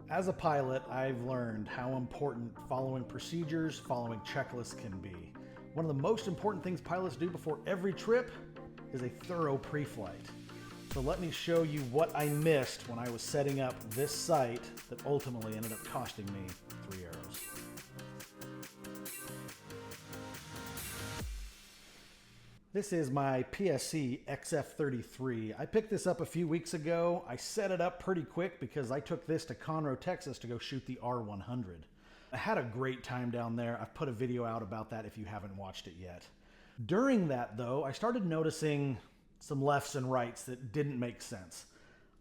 As a pilot, I've learned how important following procedures, following checklists can be. One of the most important things pilots do before every trip is a thorough pre-flight. So let me show you what I missed when I was setting up this sight that ultimately ended up costing me 3 arrows. This is my PSC XF33. I picked this up a few weeks ago. I set it up pretty quick because I took this to Conroe, Texas to go shoot the R100. I had a great time down there. I've put a video out about that if you haven't watched it yet. During that though, I started noticing some lefts and rights that didn't make sense.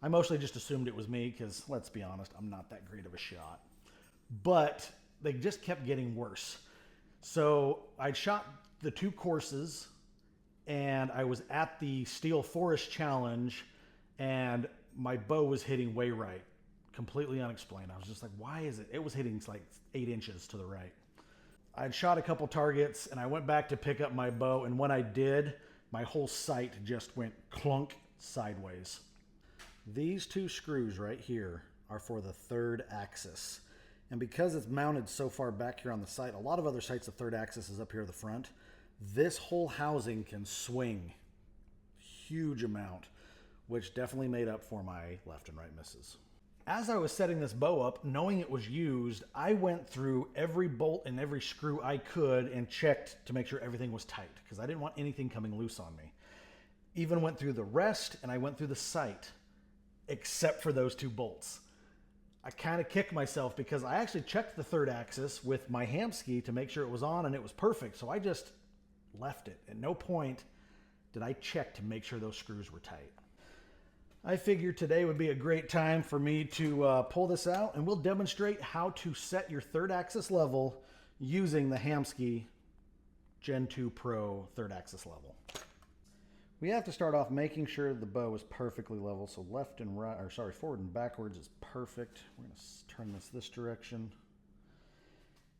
I mostly just assumed it was me because, let's be honest, I'm not that great of a shot. But they just kept getting worse. So I'd shot the 2 courses and I was at the Steel Forest Challenge and my bow was hitting way right. Completely unexplained. I was just like, why is it? It was hitting like 8 inches to the right. I'd shot a couple targets and I went back to pick up my bow, and when I did, my whole sight just went clunk sideways. These 2 screws right here are for the 3rd axis. And because it's mounted so far back here on the sight, a lot of other sights the 3rd axis is up here at the front. This whole housing can swing huge amount, which definitely made up for my left and right misses. As I was setting this bow up, knowing it was used, I went through every bolt and every screw I could and checked to make sure everything was tight because I didn't want anything coming loose on me. Even went through the rest and I went through the sight, except for those 2 bolts. I kind of kicked myself because I actually checked the 3rd axis with my Hamskea to make sure it was on and it was perfect. So I just left it. At no point did I check to make sure those screws were tight. I figured today would be a great time for me to pull this out, and we'll demonstrate how to set your 3rd axis level using the Hamskea Gen2Pro 3rd axis level. We have to start off making sure the bow is perfectly level, so left and right, or sorry, forward and backwards is perfect. We're going to turn this direction.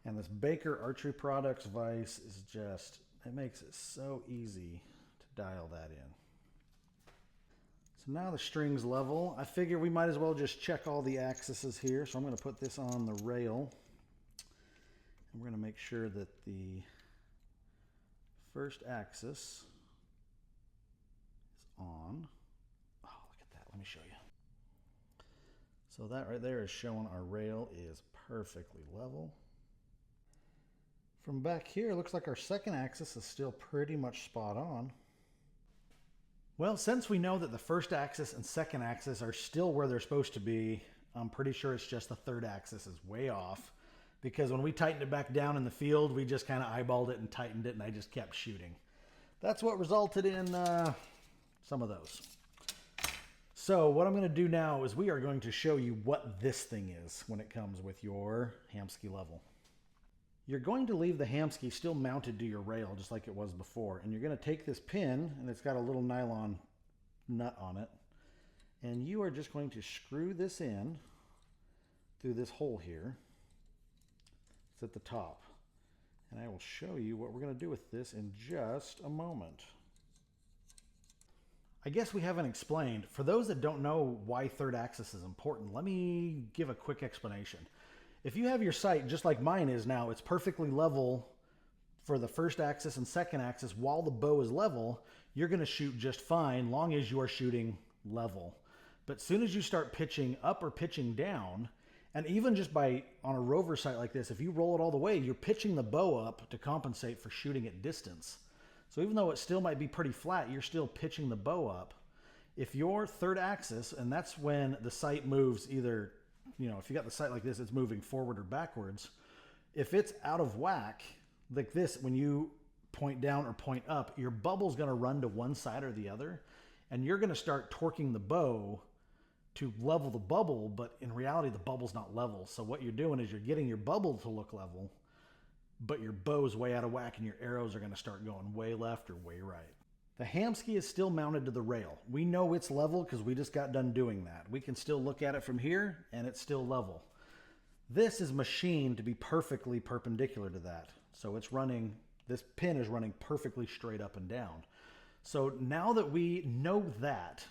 And this Baker Archery Products Vise is just, it makes it so easy to dial that in. So now the string's level. I figure we might as well just check all the axes here. So I'm going to put this on the rail. And we're going to make sure that the 1st axis is on. Oh, look at that. Let me show you. So that right there is showing our rail is perfectly level. From back here, it looks like our 2nd axis is still pretty much spot on. Well, since we know that the 1st axis and 2nd axis are still where they're supposed to be, I'm pretty sure it's just the 3rd axis is way off, because when we tightened it back down in the field, we just kind of eyeballed it and tightened it, and I just kept shooting. That's what resulted in some of those. So what I'm going to do now is we are going to show you what this thing is when it comes with your Hamskea level. You're going to leave the Hamskea still mounted to your rail just like it was before, and you're going to take this pin, and it's got a little nylon nut on it, and you are just going to screw this in through this hole here. It's at the top, and I will show you what we're going to do with this in just a moment. I guess we haven't explained. For those that don't know why 3rd axis is important, let me give a quick explanation. If you have your sight just like mine is now, it's perfectly level for the 1st axis and 2nd axis while the bow is level, you're going to shoot just fine long as you are shooting level. But as soon as you start pitching up or pitching down, and even just on a rover sight like this, if you roll it all the way, you're pitching the bow up to compensate for shooting at distance. So even though it still might be pretty flat, you're still pitching the bow up. If your 3rd axis, and that's when the sight moves either, you know, if you got the sight like this, it's moving forward or backwards. If it's out of whack, like this, when you point down or point up, your bubble's going to run to one side or the other, and you're going to start torquing the bow to level the bubble, but in reality, the bubble's not level. So what you're doing is you're getting your bubble to look level, but your bow's way out of whack, and your arrows are going to start going way left or way right. The Hamskea is still mounted to the rail. We know it's level because we just got done doing that. We can still look at it from here and it's still level. This is machined to be perfectly perpendicular to that. So it's running, this pin is running perfectly straight up and down. So now that we know that,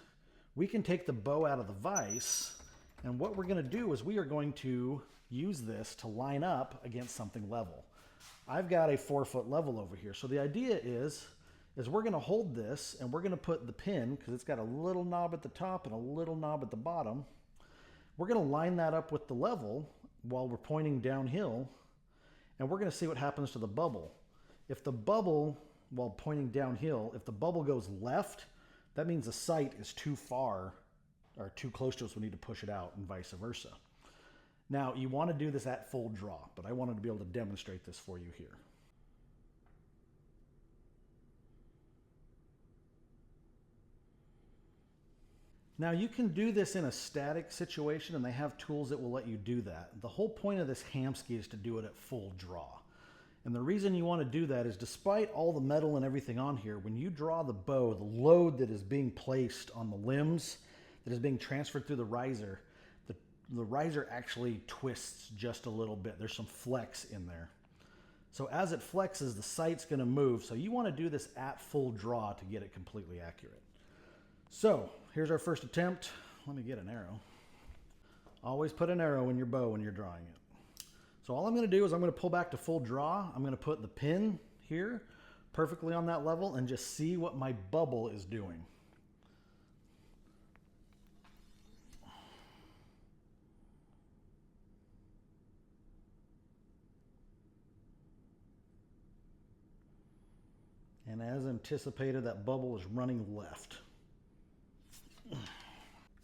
we can take the bow out of the vise And what we're going to do is we are going to use this to line up against something level. I've got a 4-foot level over here. So the idea is we're going to hold this and we're going to put the pin, because it's got a little knob at the top and a little knob at the bottom. We're going to line that up with the level while we're pointing downhill, and we're going to see what happens to the bubble. If the bubble, while pointing downhill, if the bubble goes left, that means the sight is too far or too close to us. We need to push it out, and vice versa. Now, you want to do this at full draw, but I wanted to be able to demonstrate this for you here. Now, you can do this in a static situation, and they have tools that will let you do that. The whole point of this Hamskea is to do it at full draw. And the reason you want to do that is, despite all the metal and everything on here, when you draw the bow, the load that is being placed on the limbs, that is being transferred through the riser, the riser actually twists just a little bit. There's some flex in there. So as it flexes, the sight's going to move. So you want to do this at full draw to get it completely accurate. So here's our first attempt. Let me get an arrow. Always put an arrow in your bow when you're drawing it. So all I'm going to do is I'm going to pull back to full draw. I'm going to put the pin here perfectly on that level and just see what my bubble is doing. And as anticipated, that bubble is running left.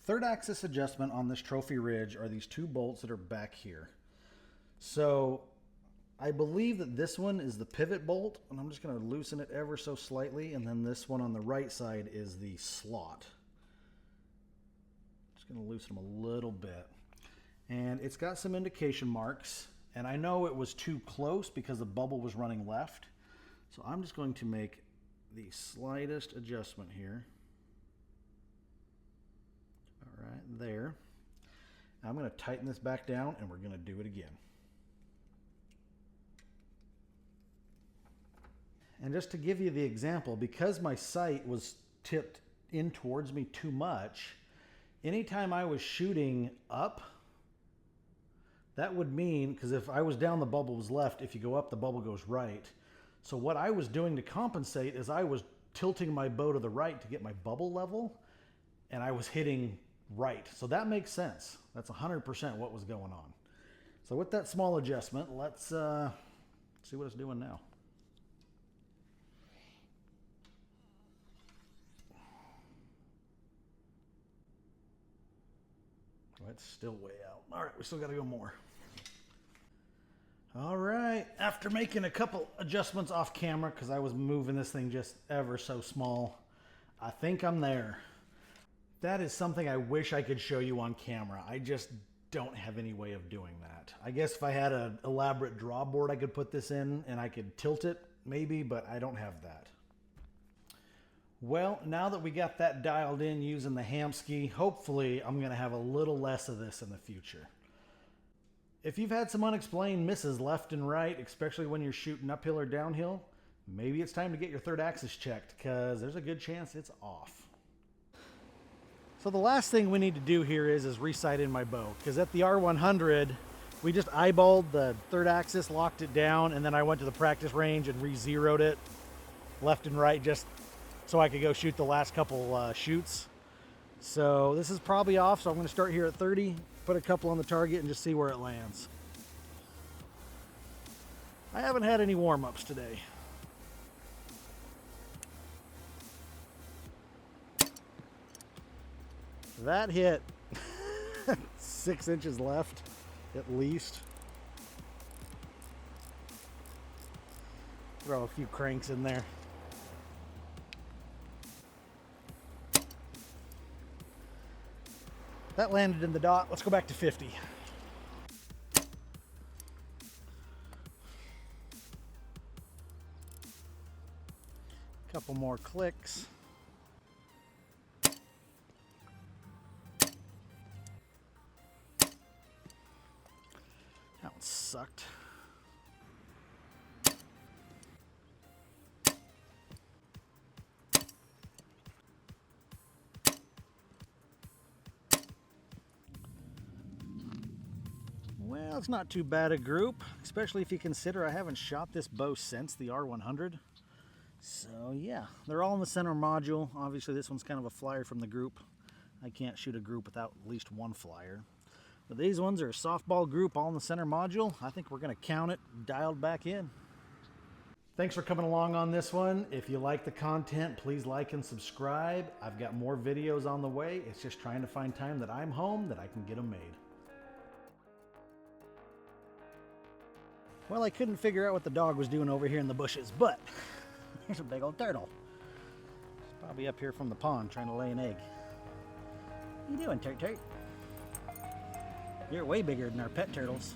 Third axis adjustment on this trophy ridge are these 2 bolts that are back here. So I believe that this one is the pivot bolt, and I'm just going to loosen it ever so slightly, and then this one on the right side is the slot. Just going to loosen them a little bit. And it's got some indication marks, and I know it was too close because the bubble was running left. So I'm just going to make the slightest adjustment here. All right, there. I'm going to tighten this back down, and we're going to do it again. And just to give you the example, because my sight was tipped in towards me too much, anytime I was shooting up, that would mean, because if I was down, the bubble was left. If you go up, the bubble goes right. So what I was doing to compensate is I was tilting my bow to the right to get my bubble level, and I was hitting right. So that makes sense. That's 100% what was going on. So with that small adjustment, let's see what it's doing now. Oh, it's still way out. All right, we still got to go more. All right, after making a couple adjustments off camera, because I was moving this thing just ever so small, I think I'm there. That is something I wish I could show you on camera. I just don't have any way of doing that. I guess if I had an elaborate draw board, I could put this in and I could tilt it, maybe, but I don't have that. Well, now that we got that dialed in using the Hamskea, hopefully I'm going to have a little less of this in the future. If you've had some unexplained misses left and right, especially when you're shooting uphill or downhill, maybe it's time to get your third axis checked, because there's a good chance it's off. So the last thing we need to do here is resight in my bow, because at the R100, we just eyeballed the third axis, locked it down, and then I went to the practice range and re-zeroed it left and right just so I could go shoot the last couple shoots. So this is probably off, so I'm going to start here at 30, put a couple on the target, and just see where it lands. I haven't had any warm-ups today. That hit 6 inches left, at least. Throw a few cranks in there. That landed in the dot. Let's go back to 50. Couple more clicks. That one sucked. Well, it's not too bad a group, especially if you consider I haven't shot this bow since the R100. So yeah, they're all in the center module. Obviously this one's kind of a flyer from the group. I can't shoot a group without at least one flyer. But these ones are a softball group all in the center module. I think we're going to count it dialed back in. Thanks for coming along on this one. If you like the content, please like and subscribe. I've got more videos on the way. It's just trying to find time that I'm home that I can get them made. Well, I couldn't figure out what the dog was doing over here in the bushes, but here's a big old turtle. He's probably up here from the pond trying to lay an egg. What are you doing, Turt? You're way bigger than our pet turtles.